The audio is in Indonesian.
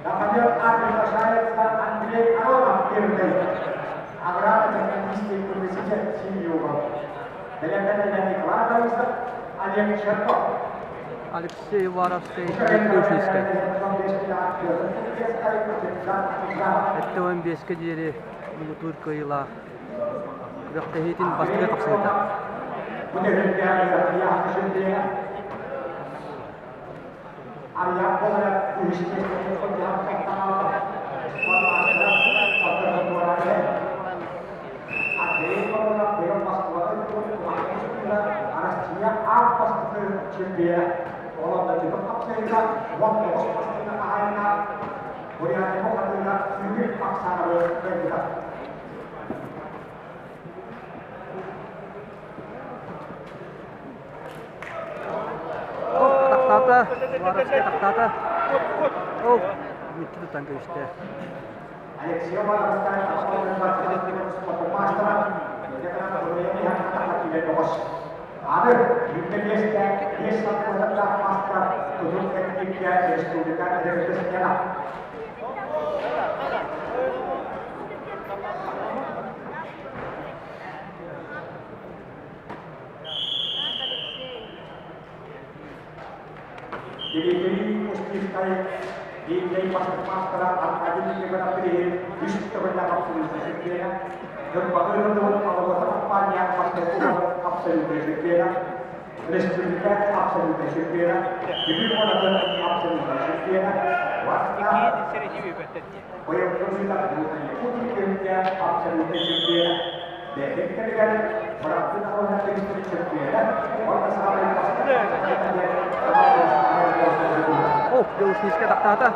Kemudian ada saya dan Andre Alam Kirnai. Agar dengan istri presiden CEO. Dalam dari keluarga Ustaz Alek Sherpa. Алексей Варов-Сейт Клюшинский. Это он без кадири Турка ила. Рахтахитин бастыга капсайта. Taktata, Варовский taktata. Oh, itu tangga işte. Alexia Waraska ada dia satu pasca tujuh ketika distudikan dari sejarah. Jadi mesti sekali di pasca akan jadi benar-benar disitu banyak absolutnya dan bagaimana kalau apa yang pasca absolutnya Respublika absolutnya jadi mana ada absolutnya waktu oh yang kita kerja absolutnya dari kerja berarti kalau ada respublika orang sampai pasca Oh, Клюшинский taktata.